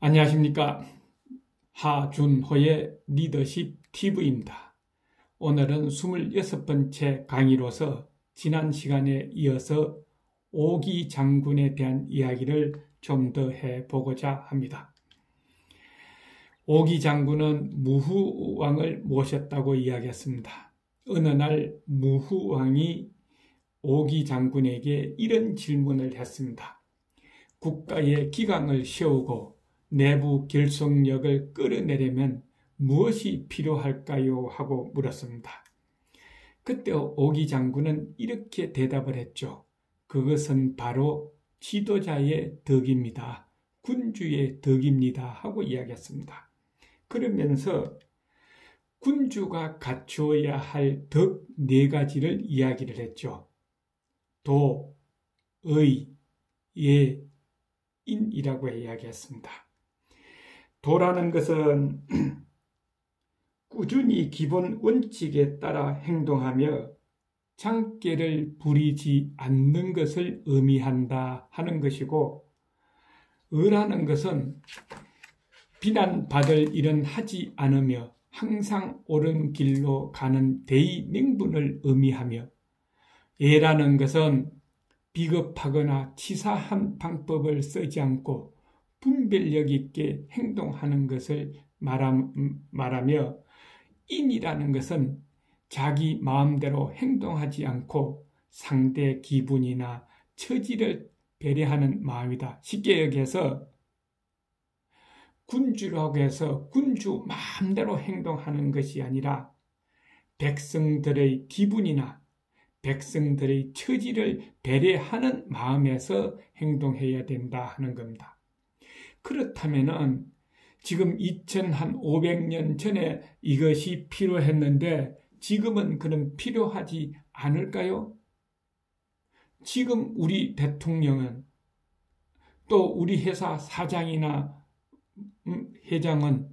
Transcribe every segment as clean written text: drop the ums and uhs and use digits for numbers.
안녕하십니까. 하준호의 리더십 TV입니다. 오늘은 26번째 강의로서 지난 시간에 이어서 오기 장군에 대한 이야기를 좀 더 해보고자 합니다. 오기 장군은 무후왕을 모셨다고 이야기했습니다. 어느 날 무후왕이 오기 장군에게 이런 질문을 했습니다. 국가의 기강을 세우고 내부 결속력을 끌어내려면 무엇이 필요할까요? 하고 물었습니다. 그때 오기 장군은 이렇게 대답을 했죠. 그것은 바로 지도자의 덕입니다. 군주의 덕입니다. 하고 이야기했습니다. 그러면서 군주가 갖추어야 할 덕 4가지를 이야기를 했죠. 도, 의, 예, 인이라고 이야기했습니다. 도라는 것은 꾸준히 기본 원칙에 따라 행동하며 장깨를 부리지 않는 것을 의미한다 하는 것이고, 의라는 것은 비난받을 일은 하지 않으며 항상 옳은 길로 가는 대의 명분을 의미하며, 예라는 것은 비겁하거나 치사한 방법을 쓰지 않고 분별력 있게 행동하는 것을 말하며, 인이라는 것은 자기 마음대로 행동하지 않고 상대 기분이나 처지를 배려하는 마음이다. 쉽게 얘기해서 군주라고 해서 군주 마음대로 행동하는 것이 아니라 백성들의 기분이나 백성들의 처지를 배려하는 마음에서 행동해야 된다 하는 겁니다. 그렇다면은 지금 2500년 전에 이것이 필요했는데 지금은 그럼 필요하지 않을까요? 지금 우리 대통령은 또 우리 회사 사장이나 회장은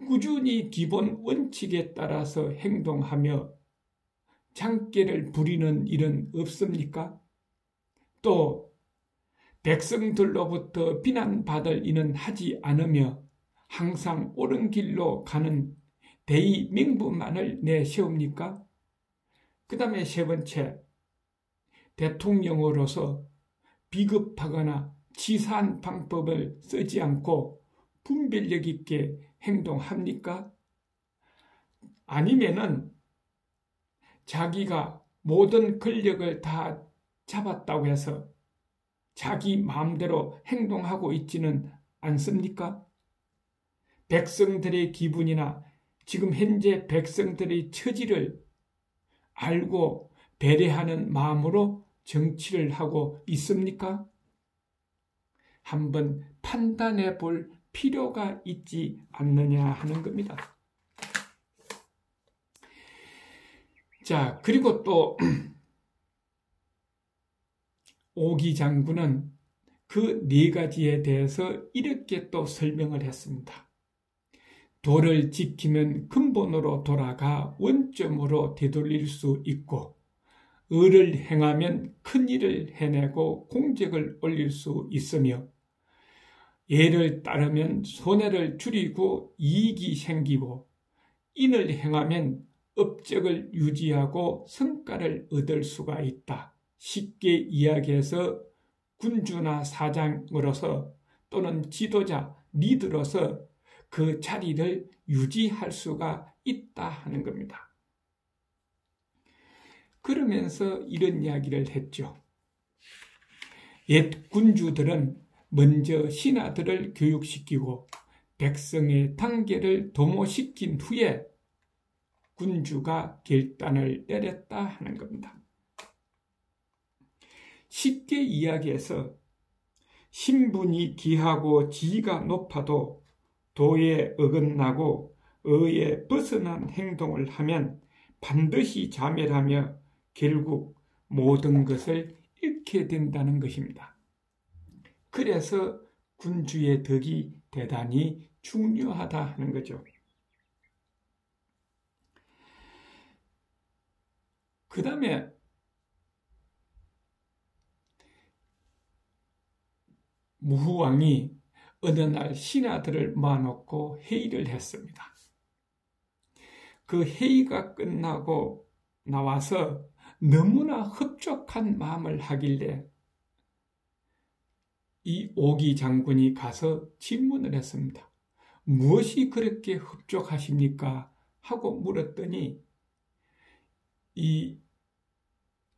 꾸준히 기본 원칙에 따라서 행동하며 장깨를 부리는 일은 없습니까? 또 백성들로부터 비난받을 일은 하지 않으며 항상 옳은 길로 가는 대의 명분만을 내세웁니까? 그 다음에 3번째, 대통령으로서 비겁하거나 치사한 방법을 쓰지 않고 분별력 있게 행동합니까? 아니면은 자기가 모든 권력을 다 잡았다고 해서 자기 마음대로 행동하고 있지는 않습니까? 백성들의 기분이나 지금 현재 백성들의 처지를 알고 배려하는 마음으로 정치를 하고 있습니까? 한번 판단해 볼 필요가 있지 않느냐 하는 겁니다. 자, 그리고 또 오기 장군은 그 4가지에 대해서 이렇게 또 설명을 했습니다. 도를 지키면 근본으로 돌아가 원점으로 되돌릴 수 있고, 의를 행하면 큰일을 해내고 공적을 올릴 수 있으며, 예를 따르면 손해를 줄이고 이익이 생기고, 인을 행하면 업적을 유지하고 성과를 얻을 수가 있다. 쉽게 이야기해서 군주나 사장으로서 또는 지도자, 리더로서 그 자리를 유지할 수가 있다 하는 겁니다. 그러면서 이런 이야기를 했죠. 옛 군주들은 먼저 신하들을 교육시키고 백성의 단계를 도모시킨 후에 군주가 결단을 내렸다 하는 겁니다. 쉽게 이야기해서 신분이 귀하고 지위가 높아도 도에 어긋나고 의에 벗어난 행동을 하면 반드시 자멸하며 결국 모든 것을 잃게 된다는 것입니다. 그래서 군주의 덕이 대단히 중요하다 하는 거죠. 그 다음에 무후왕이 어느 날 신하들을 모아놓고 회의를 했습니다. 그 회의가 끝나고 나와서 너무나 흡족한 마음을 하길래 이 오기 장군이 가서 질문을 했습니다. 무엇이 그렇게 흡족하십니까? 하고 물었더니 이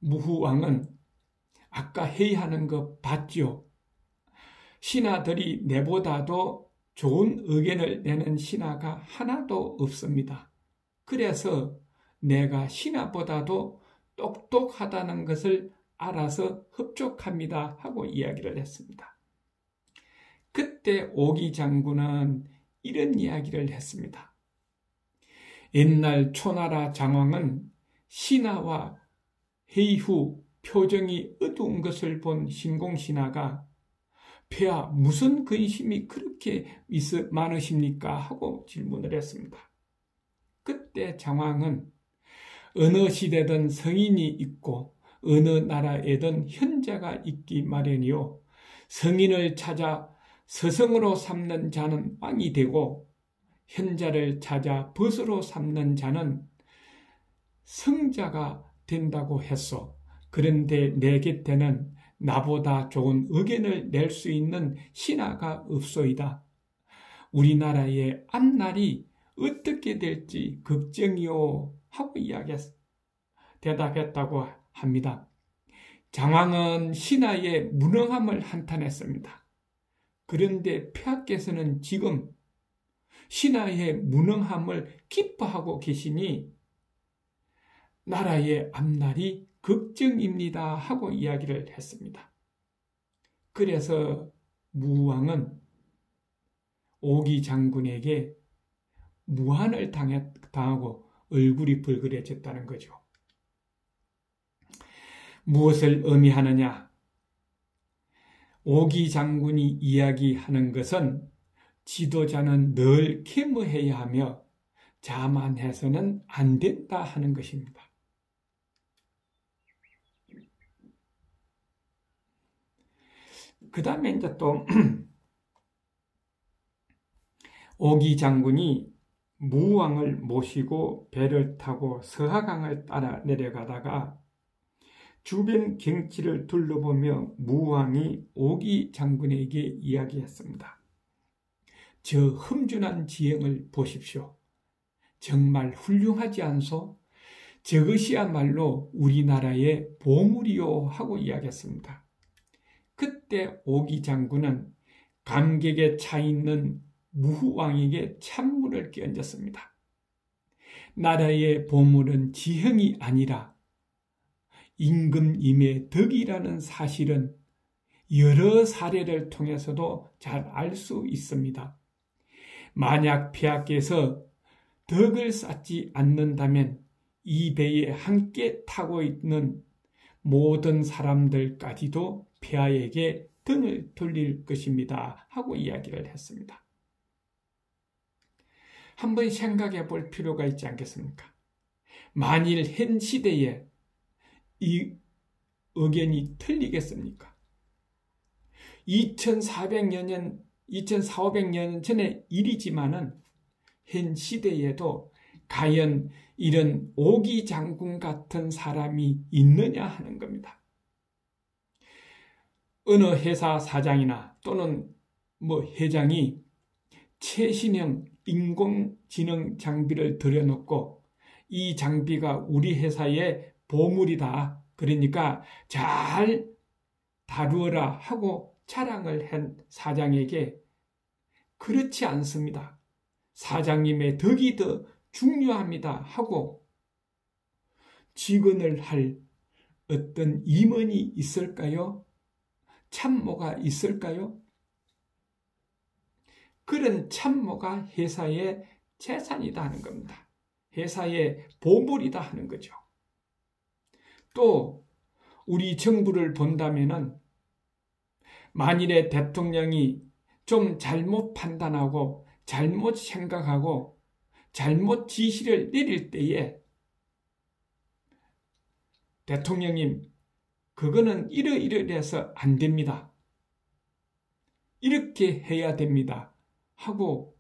무후왕은 아까 회의하는 거 봤죠? 신하들이 내보다도 좋은 의견을 내는 신하가 하나도 없습니다. 그래서 내가 신하보다도 똑똑하다는 것을 알아서 흡족합니다 하고 이야기를 했습니다. 그때 오기 장군은 이런 이야기를 했습니다. 옛날 초나라 장왕은 신하와 회의 후 표정이 어두운 것을 본 신공신하가 폐하 무슨 근심이 그렇게 많으십니까? 하고 질문을 했습니다. 그때 장왕은 어느 시대든 성인이 있고 어느 나라에든 현자가 있기 마련이요. 성인을 찾아 서성으로 삼는 자는 왕이 되고 현자를 찾아 벗으로 삼는 자는 성자가 된다고 했소. 그런데 내 곁에는 나보다 좋은 의견을 낼 수 있는 신하가 없소이다. 우리나라의 앞날이 어떻게 될지 걱정이요 하고 대답했다고 합니다. 장왕은 신하의 무능함을 한탄했습니다. 그런데 폐하께서는 지금 신하의 무능함을 기뻐하고 계시니 나라의 앞날이 걱정입니다 하고 이야기를 했습니다. 그래서 무왕은 오기 장군에게 무한을 당하고 얼굴이 붉으려졌다는 거죠. 무엇을 의미하느냐? 오기 장군이 이야기하는 것은 지도자는 늘 겸허해야 하며 자만해서는 안 된다 하는 것입니다. 그 다음에 이제 또 오기 장군이 무왕을 모시고 배를 타고 서하강을 따라 내려가다가 주변 경치를 둘러보며 무왕이 오기 장군에게 이야기했습니다. 저 험준한 지형을 보십시오. 정말 훌륭하지 않소? 저것이야말로 우리나라의 보물이요 하고 이야기했습니다. 그때 오기 장군은 감격에 차 있는 무후왕에게 찬물을 끼얹었습니다. 나라의 보물은 지형이 아니라 임금님의 덕이라는 사실은 여러 사례를 통해서도 잘 알 수 있습니다. 만약 폐하께서 덕을 쌓지 않는다면 이 배에 함께 타고 있는 모든 사람들까지도 폐하에게 등을 돌릴 것입니다 하고 이야기를 했습니다. 한번 생각해 볼 필요가 있지 않겠습니까? 만일 현 시대에 이 의견이 틀리겠습니까? 2400년, 2400년 전의 일이지만은 현 시대에도 과연 이런 오기 장군 같은 사람이 있느냐 하는 겁니다. 어느 회사 사장이나 또는 회장이 최신형 인공지능 장비를 들여놓고 이 장비가 우리 회사의 보물이다. 그러니까 잘 다루어라 하고 자랑을 한 사장에게 그렇지 않습니다. 사장님의 덕이 더 중요합니다 하고 직언을 할 어떤 임원이 있을까요? 참모가 있을까요? 그런 참모가 회사의 재산이다 하는 겁니다. 회사의 보물이다 하는 거죠. 또 우리 정부를 본다면은 만일에 대통령이 좀 잘못 판단하고 잘못 생각하고 잘못 지시를 내릴 때에 대통령님 그거는 이러이러해서 안 됩니다. 이렇게 해야 됩니다 하고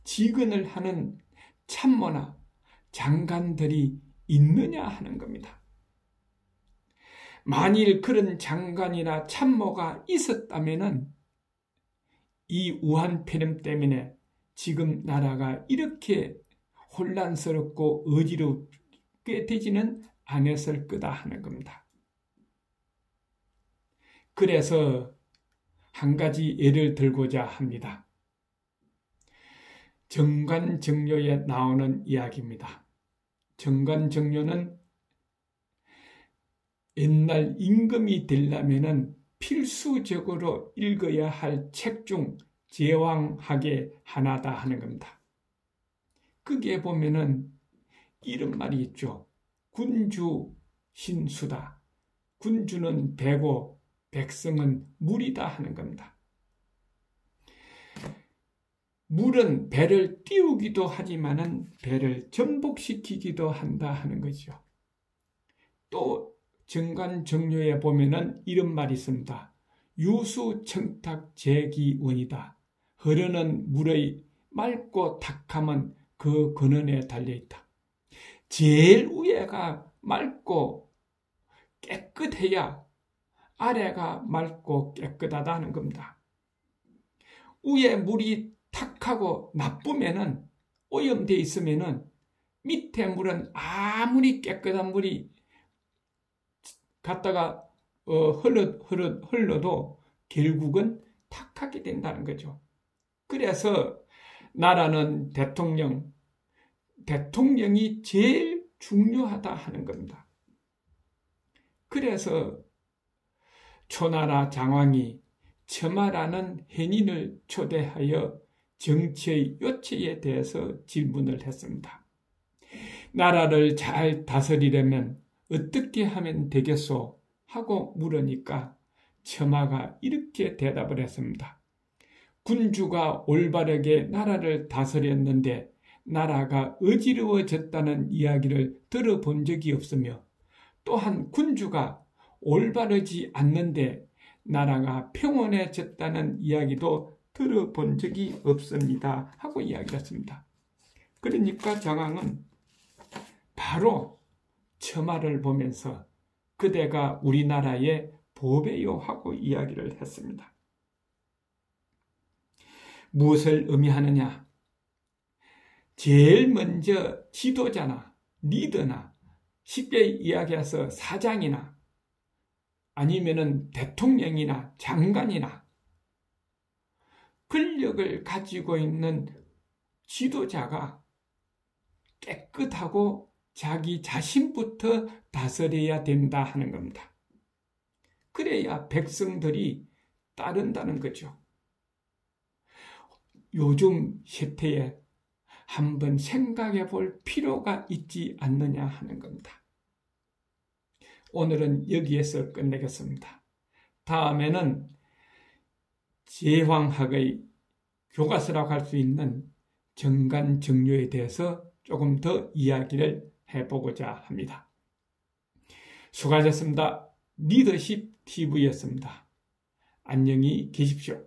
지근을 하는 참모나 장관들이 있느냐 하는 겁니다. 만일 그런 장관이나 참모가 있었다면 이 우한 폐렴 때문에 지금 나라가 이렇게 혼란스럽고 어지럽게 되지는 않았을 거다 하는 겁니다. 그래서 한 가지 예를 들고자 합니다. 정관정료에 나오는 이야기입니다. 정관정료는 옛날 임금이 되려면 필수적으로 읽어야 할 책 중 제왕학의 하나다 하는 겁니다. 거기에 보면은 이런 말이 있죠. 군주 신수다. 군주는 배고 백성은 물이다 하는 겁니다. 물은 배를 띄우기도 하지만은 배를 전복시키기도 한다 하는 거죠. 또 정관정료에 보면은 이런 말이 있습니다. 유수청탁제기원이다. 흐르는 물의 맑고 탁함은 그 근원에 달려있다. 제일 위에가 맑고 깨끗해야 아래가 맑고 깨끗하다는 겁니다. 위에 물이 탁하고 나쁘면은 오염되어 있으면은 밑에 물은 아무리 깨끗한 물이 갔다가 흘러도 결국은 탁하게 된다는 거죠. 그래서 나라는 대통령이 제일 중요하다 하는 겁니다. 그래서 초나라 장왕이 첨하라는 hen인을 초대하여 정치의 요체에 대해서 질문을 했습니다. 나라를 잘 다스리려면 어떻게 하면 되겠소? 하고 물으니까 첨하가 이렇게 대답을 했습니다. 군주가 올바르게 나라를 다스렸는데 나라가 어지러워졌다는 이야기를 들어본 적이 없으며 또한 군주가 올바르지 않는데 나라가 평온해졌다는 이야기도 들어본 적이 없습니다 하고 이야기했습니다. 그러니까 장왕은 바로 첨하를 보면서 그대가 우리나라의 보배요 하고 이야기를 했습니다. 무엇을 의미하느냐? 제일 먼저 지도자나 리더나 쉽게 이야기해서 사장이나 아니면은 대통령이나 장관이나 권력을 가지고 있는 지도자가 깨끗하고 자기 자신부터 다스려야 된다 하는 겁니다. 그래야 백성들이 따른다는 거죠. 요즘 세태에 한번 생각해 볼 필요가 있지 않느냐 하는 겁니다. 오늘은 여기에서 끝내겠습니다. 다음에는 제왕학의 교과서라고 할 수 있는 정관정료에 대해서 조금 더 이야기를 해보고자 합니다. 수고하셨습니다. 리더십 TV였습니다. 안녕히 계십시오.